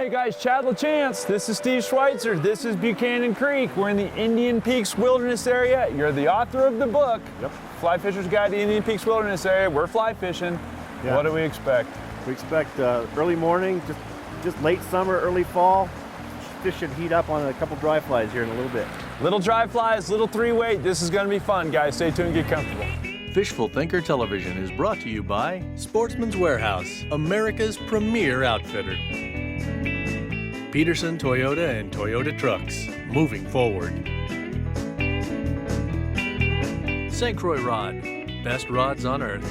Hey guys, Chad LaChance. This is Steve Schweitzer. This is Buchanan Creek. We're in the Indian Peaks Wilderness area. You're the author of the book, Yep. Fly Fisher's Guide to the Indian Peaks Wilderness Area. We're fly fishing. Yeah. What do we expect? We expect early morning, just late summer, early fall. Fish should heat up on a couple dry flies here in a little bit. Little dry flies, little 3-weight. This is going to be fun, guys. Stay tuned, get comfortable. Fishful Thinker Television is brought to you by Sportsman's Warehouse, America's premier outfitter. Peterson Toyota and Toyota Trucks, moving forward. St. Croix Rod, best rods on earth.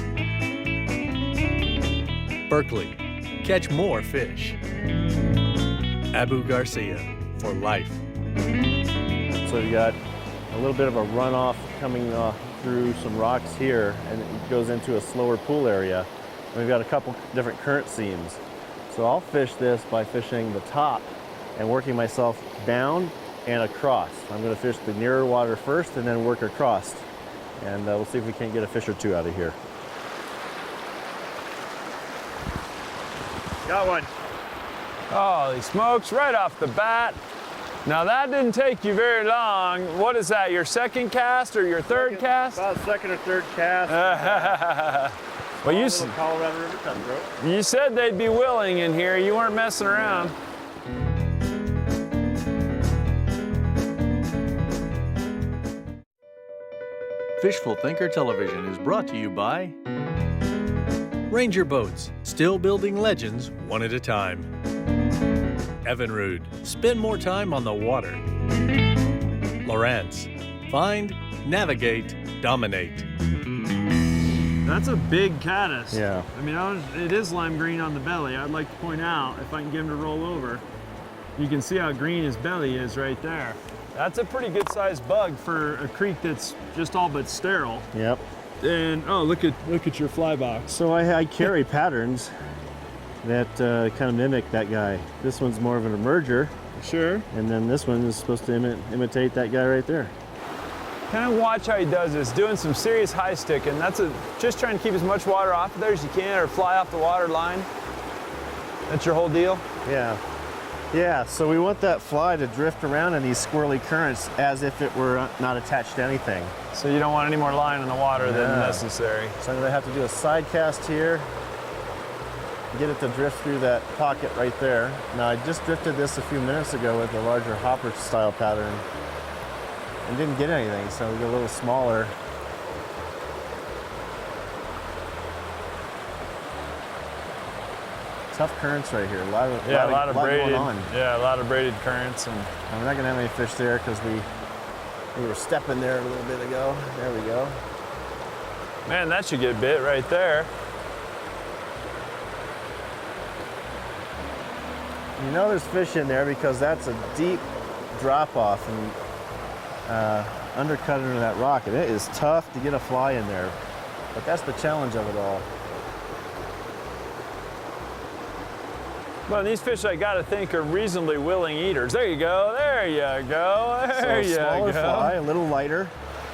Berkeley, catch more fish. Abu Garcia, for life. So we got a little bit of a runoff coming through some rocks here, and it goes into a slower pool area. And we've got a couple different current seams. So I'll fish this by fishing the top and working myself down and across. I'm going to fish the nearer water first and then work across. And we'll see if we can't get a fish or two out of here. Got one. Holy smokes, right off the bat. Now that didn't take you very long. What is that, your second cast or your third cast? About second or third cast. Well, Colorado River cutthroat. you said they'd be willing in here. You weren't messing around. Fishful Thinker Television is brought to you by Ranger Boats, still building legends one at a time. EVINRUDE, spend more time on the water. LOWRANCE, find, navigate, dominate. That's a big caddis. Yeah. I mean, it is lime green on the belly. I'd like to point out, if I can get him to roll over, you can see how green his belly is right there. That's a pretty good sized bug for a creek that's just all but sterile. Yep. And oh, look at your fly box. So I carry patterns that kind of mimic that guy. This one's more of an emerger, Sure. and then this one is supposed to imitate that guy right there. Kind of watch how he does this, doing some serious high sticking. Just trying to keep as much water off of there as you can, or fly off the water line. That's your whole deal? Yeah. Yeah, so we want that fly to drift around in these squirrely currents as if it were not attached to anything. So you don't want any more line in the water than necessary. So I'm gonna have to do a side cast here, get it to drift through that pocket right there. Now I just drifted this a few minutes ago with a larger hopper style pattern and didn't get anything, so we get a little smaller. Tough currents right here. A lot braided. going on. Yeah, a lot of braided currents, and We're not gonna have any fish there because we were stepping there a little bit ago. There we go. man, that should get bit right there. You know there's fish in there because that's a deep drop off and undercut under that rock, and it is tough to get a fly in there. But that's the challenge of it all. Well, these fish I gotta think are reasonably willing eaters. There you go, there you go, there So you smaller go. fly, a little lighter.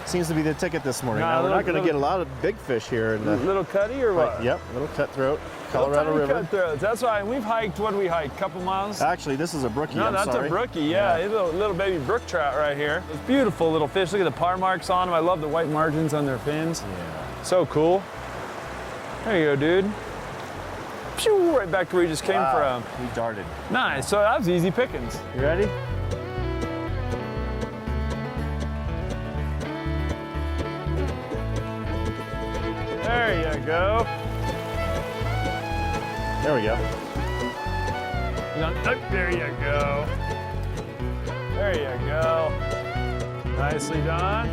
Seems to be the ticket this morning. Nah, Now, we're not going to little- get a lot of big fish here in the Little cutty or what? Yep, little cutthroat, Colorado Little tiny River. cutthroats. That's why we've hiked. What do we hike? Couple miles? Actually, this is a brookie. No, I'm that's sorry. a brookie. Yeah, it's a little baby brook trout right here. It's beautiful little fish. Look at the par marks on them. I love the white margins on their fins. Yeah. So cool. There you go, dude. Pew, right back to where you just came Wow, from. he darted. Nice. So that was easy pickings. You ready? There you go. There we go. There you go. There you go. Nicely done.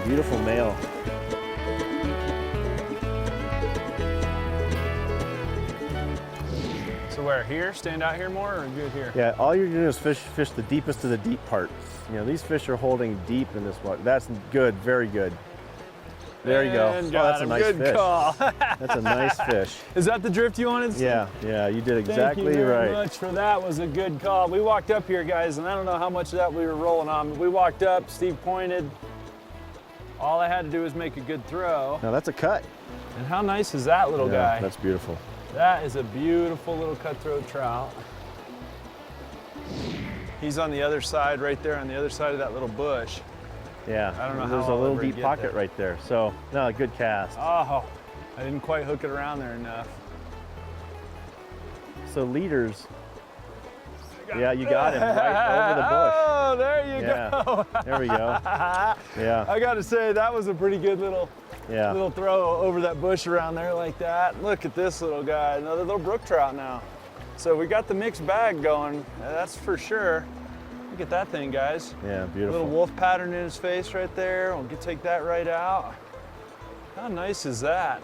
Beautiful male. So where, here? Stand out here more or good here? Yeah, all you're doing is fish the deepest of the deep parts. You know, these fish are holding deep in this water. That's good, very good. There you go. And Oh, got that's a him. nice Good fish. call. That's a nice fish. Is that the drift you wanted? Yeah, yeah, you did exactly Thank you very right. much for that. Was a good call. We walked up here, guys, and I don't know how much of that we were rolling on. But we walked up, Steve pointed. All I had to do was make a good throw. Now that's a cut. And how nice is that little guy? That's beautiful. That is a beautiful little cutthroat trout. He's on the other side, right there on the other side of that little bush. Yeah, I don't know there's how a I'll little ever deep get pocket there. right there. So, no, a good cast. Oh, I didn't quite hook it around there enough. So leaders, yeah, you got him right over the bush. Oh, there you go. There we go. Yeah. I got to say, that was a pretty good little throw over that bush around there like that. Look at this little guy, another little brook trout now. So we got the mixed bag going, that's for sure. Look at that thing, guys. Yeah, beautiful. Little wolf pattern in his face right there. We'll take that right out. How nice is that?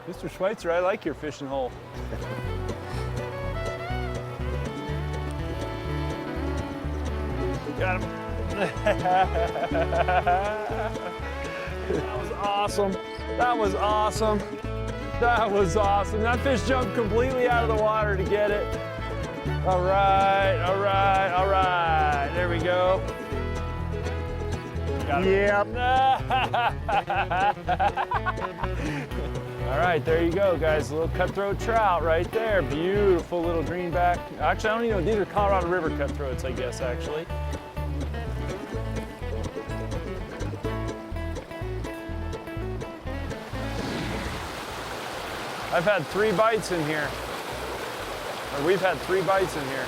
Mr. Schweitzer, I like your fishing hole. Got him. That was awesome. That was awesome. That was awesome. That fish jumped completely out of the water to get it. All right, all right, all right. There we go. Got him. Yep. All right, there you go, guys. A little cutthroat trout right there. Beautiful little greenback. Actually, I don't even know. These are Colorado River cutthroats, I guess, actually. I've had 3 bites in here. Or we've had 3 bites in here.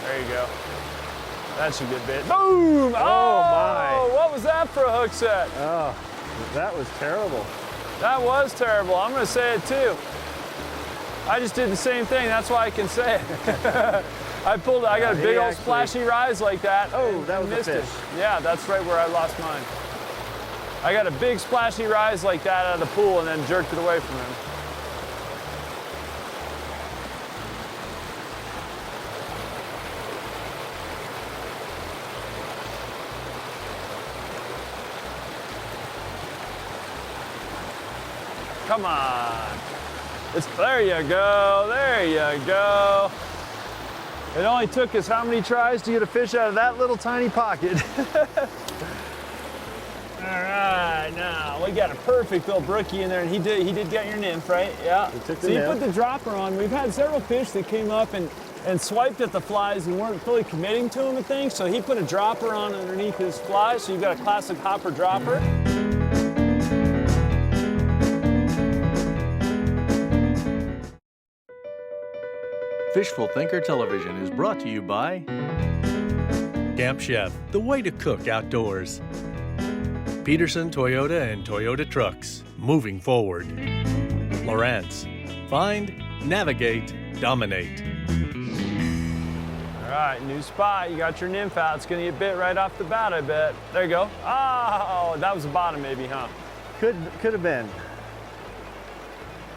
There you go. That should get bit. Boom! Oh, my. What was that for a hook set? Oh, that was terrible. That was terrible. I'm going to say it too. I just did the same thing. That's why I can say it. I got a big old splashy rise like that. Oh, that was a missed fish. it. Yeah, that's right where I lost mine. I got a big splashy rise like that out of the pool and then jerked it away from him. Come on. There you go, there you go. It only took us how many tries to get a fish out of that little tiny pocket? All right, now we got a perfect little brookie in there, and he did get your nymph, right? Yeah. So you put the dropper on. We've had several fish that came up and swiped at the flies and weren't fully committing to them and things, so he put a dropper on underneath his flies, so you've got a classic hopper dropper. Fishful Thinker Television is brought to you by Camp Chef, the way to cook outdoors. Peterson Toyota and Toyota Trucks, moving forward. LOWRANCE, find, navigate, dominate. All right, new spot. You got your nymph out. It's gonna get bit right off the bat, I bet. There you go. Oh, that was the bottom maybe, huh? Could have been.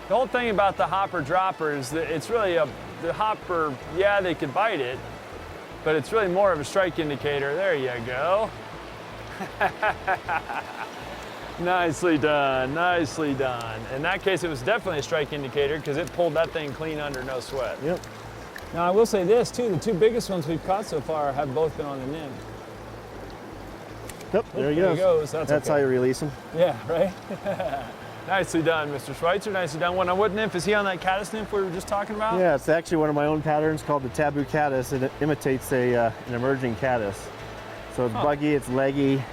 The whole thing about the hopper dropper is that it's really the hopper, yeah, they could bite it, but it's really more of a strike indicator. There you go. Nicely done, nicely done. In that case, it was definitely a strike indicator because it pulled that thing clean under, no sweat. Yep. Now, I will say this too, the 2 biggest ones we've caught so far have both been on the nymph. Yep, there he There he goes. goes. That's how you release him. Yeah, right? Nicely done, Mr. Schweitzer, nicely done. What nymph, is he on that caddis nymph we were just talking about? Yeah, it's actually one of my own patterns called the taboo caddis. It imitates an emerging caddis. So it's buggy, it's leggy.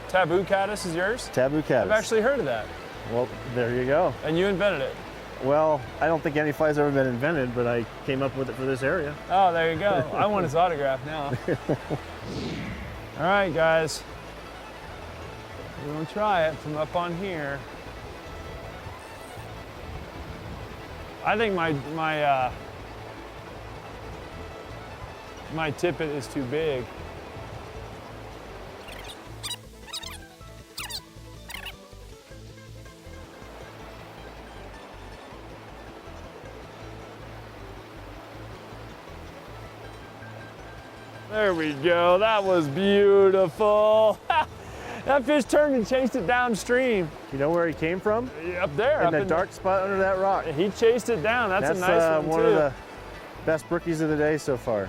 Taboo caddis is yours? Taboo caddis. I've actually heard of that. Well, there you go. And you invented it. Well, I don't think any fly's ever been invented, but I came up with it for this area. Oh, there you go. I want his autograph now. All right, guys. We're gonna try it from up on here. I think my tippet is too big. There we go. That was beautiful. That fish turned and chased it downstream. You know where he came from? Up there. In that dark spot under that rock. He chased it down. That's a nice one one too. of Best brookies of the day so far.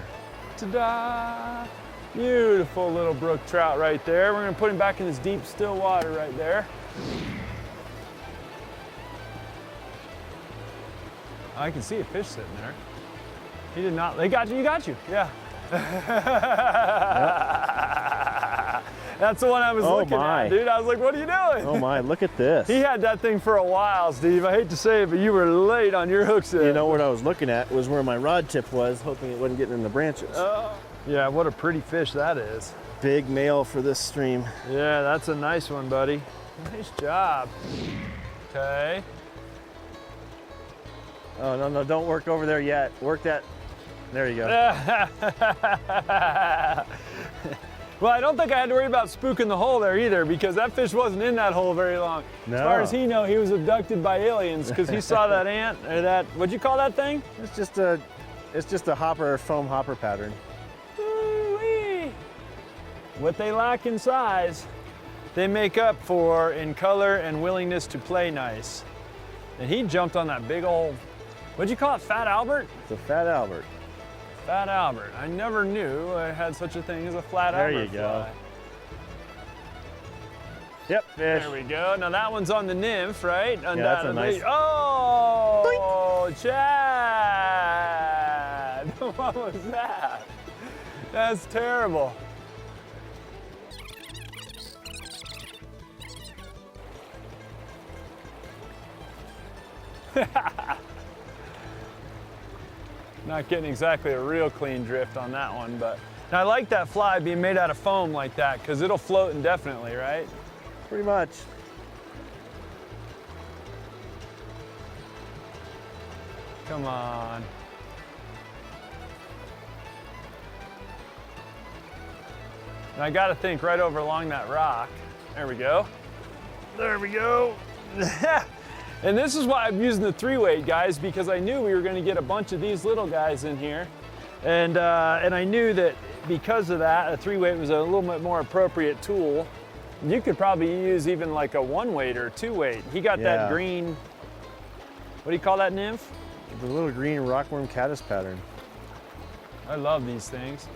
Ta-da! Beautiful little brook trout right there. We're gonna put him back in his deep, still water right there. I can see a fish sitting there. He did not, they got you, yeah. That's the one I was looking at, dude. I was like, what are you doing? Oh my, look at this. He had that thing for a while, Steve. I hate to say it, but you were late on your hook set. You know what I was looking at was where my rod tip was, hoping it wasn't getting in the branches. Yeah, what a pretty fish that is. Big male for this stream. Yeah, that's a nice one, buddy. Nice job. Okay. Oh, no, no, don't work over there yet. Work that. There you go. Well, I don't think I had to worry about spooking the hole there either, because that fish wasn't in that hole very long. No. As far as he knew, he was abducted by aliens because he saw that ant, or that, what'd you call that thing? It's just a hopper, foam hopper pattern. Ooh-wee. What they lack in size, they make up for in color and willingness to play nice. And he jumped on that big old, what'd you call it, Fat Albert? It's a Fat Albert. Fat Albert. I never knew I had such a thing as a Flat Albert. There you go. Fly. Yep, fish. There we go. Now that one's on the nymph, right? Yeah, that's a nice. Oh, Doink. Chad! What was that? That's terrible. Not getting exactly a real clean drift on that one, but and I like that fly being made out of foam like that because it'll float indefinitely, right? Pretty much. Come on. And I got to think right over along that rock. There we go. There we go. And this is why I'm using the 3-weight, guys, because I knew we were going to get a bunch of these little guys in here. And I knew that because of that, a 3-weight was a little bit more appropriate tool. You could probably use even like a 1-weight or a 2-weight. He got that green, what do you call that nymph? The little green rockworm caddis pattern. I love these things.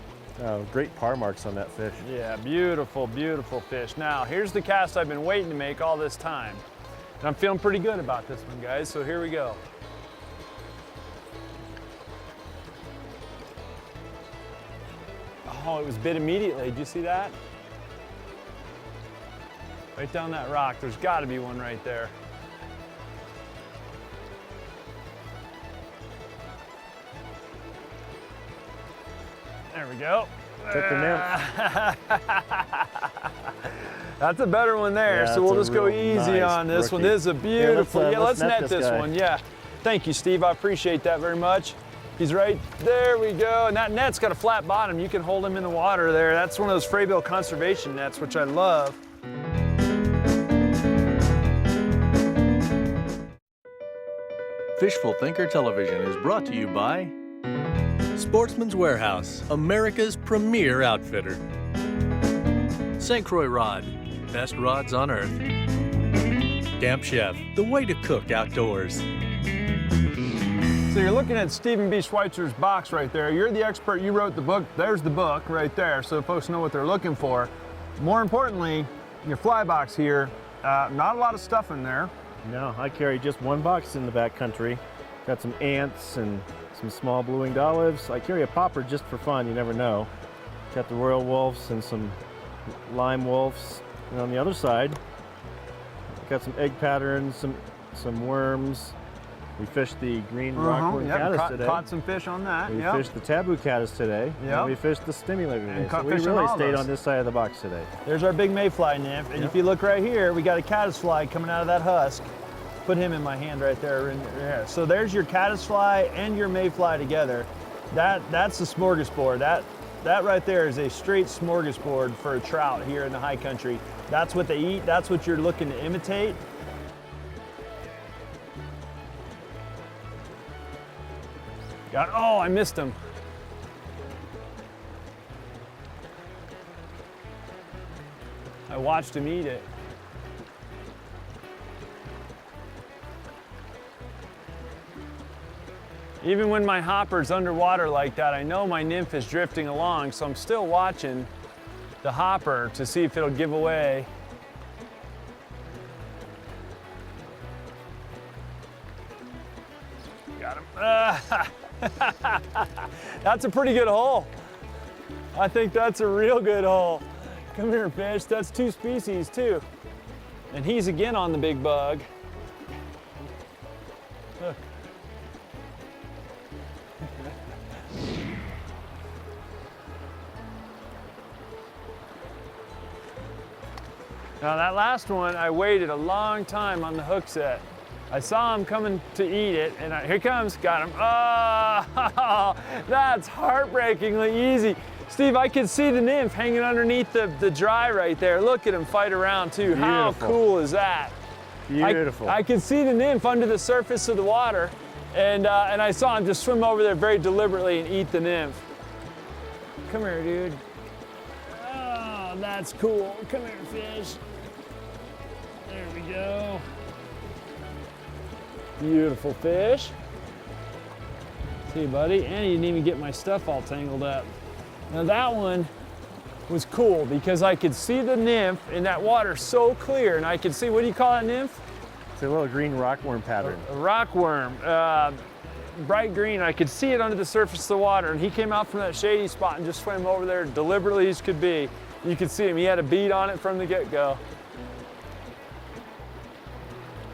Great par marks on that fish. Yeah, beautiful, beautiful fish. Now, here's the cast I've been waiting to make all this time. And I'm feeling pretty good about this one, guys, so here we go. Oh, it was bit immediately. Did you see that? Right down that rock. There's got to be one right there. There we go. Took the nymph. That's a better one there, Yeah, so we'll that's just a go real easy nice on this one. brookie. This is a beautiful, let's let's net this guy. one, yeah. Thank you, Steve, I appreciate that very much. He's right, there we go, and that net's got a flat bottom. You can hold him in the water there. That's one of those Fraybill conservation nets, which I love. Fishful Thinker Television is brought to you by Sportsman's Warehouse, America's premier outfitter. St. Croix Rod, best rods on earth. Camp Chef, the way to cook outdoors. So you're looking at Stephen B. Schweitzer's box right there. You're the expert, you wrote the book. There's the book right there, so folks know what they're looking for. More importantly, your fly box here, not a lot of stuff in there. No, I carry just one box in the back country. Got some ants and some small blue-winged olives. I carry a popper just for fun, you never know. Got the royal wolves and some lime wolves. And on the other side, got some egg patterns, some worms. We fished the green rockworm caddis today. Caught some fish on that. We fished the taboo caddis today. And we fished the stimulator today. So we really stayed on this side of the box today. There's our big mayfly nymph. And if you look right here, we got a caddisfly coming out of that husk. Put him in my hand right there. So there's your caddisfly and your mayfly together. That's the smorgasbord. That right there is a straight smorgasbord for a trout here in the high country. That's what they eat. That's what you're looking to imitate. Oh, I missed him. I watched him eat it. Even when my hopper's underwater like that, I know my nymph is drifting along, so I'm still watching the hopper to see if it'll give away. Got him. That's a pretty good hole. I think that's a real good hole. Come here, fish. That's 2 species too. And he's again on the big bug. Look. Now that last one, I waited a long time on the hook set. I saw him coming to eat it, and here he comes, got him. Oh, that's heartbreakingly easy. Steve, I could see the nymph hanging underneath the dry right there. Look at him fight around too. Beautiful. How cool is that? Beautiful. I could see the nymph under the surface of the water, and I saw him just swim over there very deliberately and eat the nymph. Come here, dude. Oh, that's cool. Come here, fish. There we go. Beautiful fish. See, buddy, and he didn't even get my stuff all tangled up. Now that one was cool because I could see the nymph in that water so clear, and I could see, what do you call that nymph? It's a little green rockworm pattern. A rockworm, bright green. I could see it under the surface of the water, and he came out from that shady spot and just swam over there deliberately as could be. You could see him, he had a bead on it from the get-go.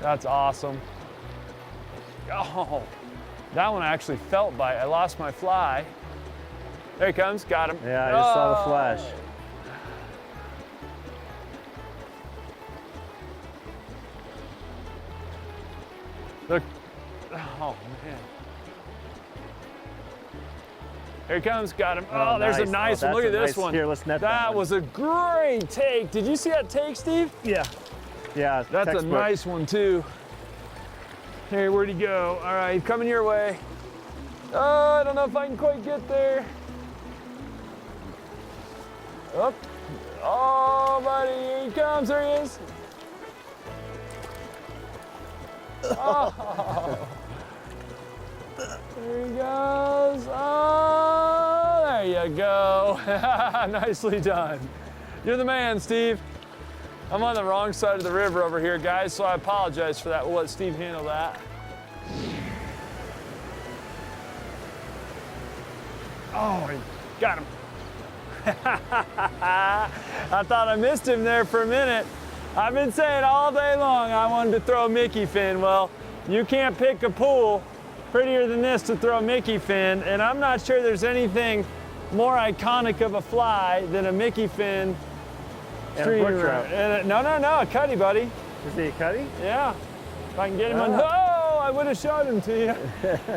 That's awesome. Oh, that one I actually felt bite. I lost my fly. There he comes, got him. Yeah, I just saw the flash. Look, oh man. Here he comes, got him. Oh, there's a nice one. Look at this one. Here, let's net that was a great take. Did you see that take, Steve? Yeah. Yeah, that's textbook. a nice one too. Hey, where'd he go? All right, he's coming your way. Oh, I don't know if I can quite get there. Oh, oh buddy, here he comes, there he is. Oh. There he goes. Oh, there you go. Nicely done. You're the man, Steve. I'm on the wrong side of the river over here, guys, so I apologize for that. We'll let Steve handle that. Oh, he got him. I thought I missed him there for a minute. I've been saying all day long I wanted to throw a Mickey fin. Well, you can't pick a pool prettier than this to throw a Mickey fin, and I'm not sure there's anything more iconic of a fly than a Mickey fin. And a brook trout. No, a cutty, buddy. Is he a cutty? Yeah. If I can get him on. Oh, I would have showed him to you.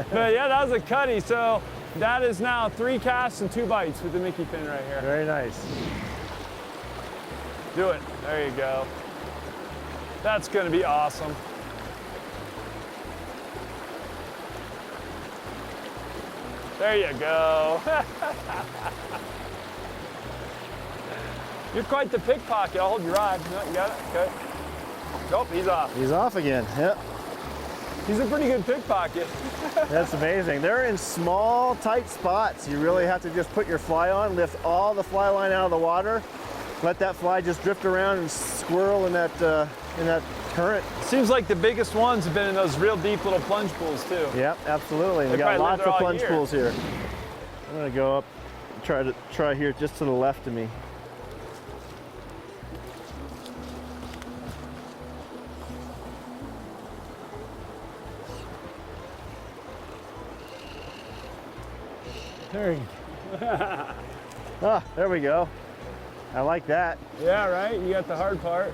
But yeah, that was a cutty. So that is now 3 casts and 2 bites with the Mickey fin right here. Very nice. Do it. There you go. That's going to be awesome. There you go. You're quite the pickpocket. I'll hold your rod. No, you got it? Okay. Nope, he's off. He's off again. Yep. He's a pretty good pickpocket. That's amazing. They're in small, tight spots. You really have to just put your fly on, lift all the fly line out of the water, let that fly just drift around and swirl in that current. Seems like the biggest ones have been in those real deep little plunge pools too. Yep, absolutely. We got lots of plunge pools here. I'm gonna go up, try here just to the left of me. There you go. Ah, there we go. I like that. Yeah, right? You got the hard part.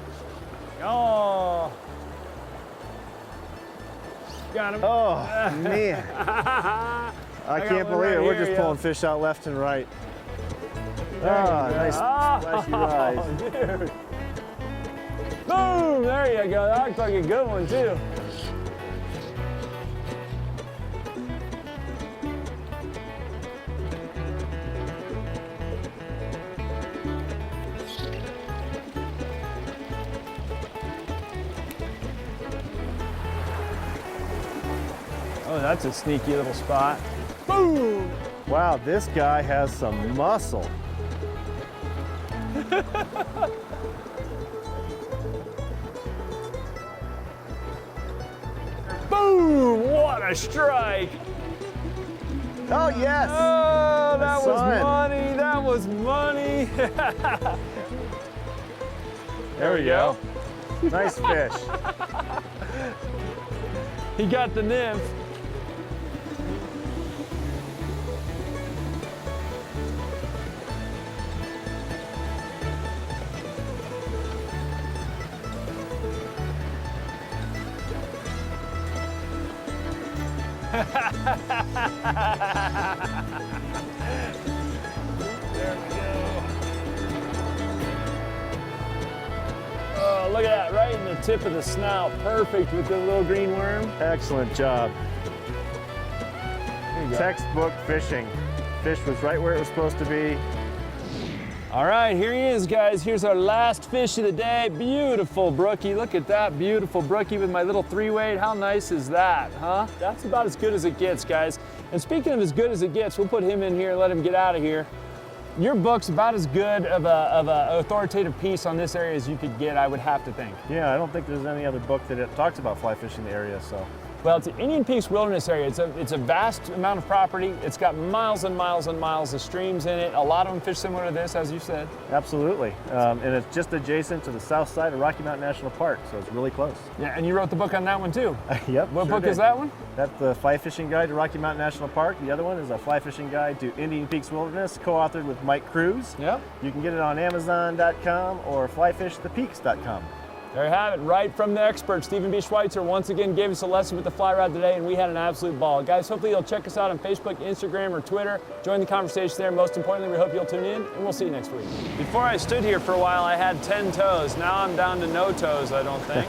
Oh. Got him. Oh, man. I can't believe it. We're just pulling fish out left and right. Ah, nice splashy rise. Dude. Boom! There you go. That looks like a good one, too. Oh, that's a sneaky little spot. Boom! Wow, this guy has some muscle. Boom! What a strike! Oh, yes! Oh, that was Son. money! That was money! There we go. Nice fish. He got the nymph. There we go. Oh, look at that, right in the tip of the snout. Perfect with the little green worm. Excellent job. There you go. Textbook fishing. Fish was right where it was supposed to be. All right, here he is, guys. Here's our last fish of the day. Beautiful brookie. Look at that beautiful brookie with my little 3-weight. How nice is that, huh? That's about as good as it gets, guys. And speaking of as good as it gets, we'll put him in here and let him get out of here. Your book's about as good of a authoritative piece on this area as you could get, I would have to think. Yeah, I don't think there's any other book that it talks about fly fishing the area, so. Well, it's an Indian Peaks Wilderness area. It's a vast amount of property. It's got miles and miles and miles of streams in it. A lot of them fish similar to this, as you said. Absolutely. And it's just adjacent to the south side of Rocky Mountain National Park, so it's really close. Yeah, and you wrote the book on that one too. Yep. What sure book did. is that one? That's the Fly Fishing Guide to Rocky Mountain National Park. The other one is a Fly Fishing Guide to Indian Peaks Wilderness, co-authored with Mike Cruz. Yep. You can get it on Amazon.com or flyfishthepeaks.com. There you have it, right from the expert. Stephen B. Schweitzer once again gave us a lesson with the fly rod today, and we had an absolute ball. Guys, hopefully you'll check us out on Facebook, Instagram, or Twitter. Join the conversation there. Most importantly, we hope you'll tune in, and we'll see you next week. Before I stood here for a while, I had 10 toes. Now I'm down to no toes, I don't think.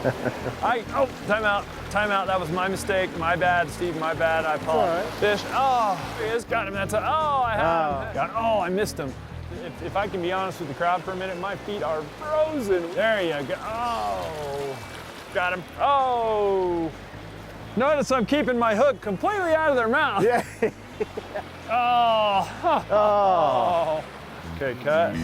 Oh, time out. Time out. That was my mistake. My bad, Steve. My bad. I apologize. Right. Fish. Oh, he has got him. That's I had him. Oh, I missed him. If I can be honest with the crowd for a minute, my feet are frozen. There you go. Oh, got him. Oh. Notice I'm keeping my hook completely out of their mouth. Yeah. Oh. Oh. Okay, cut.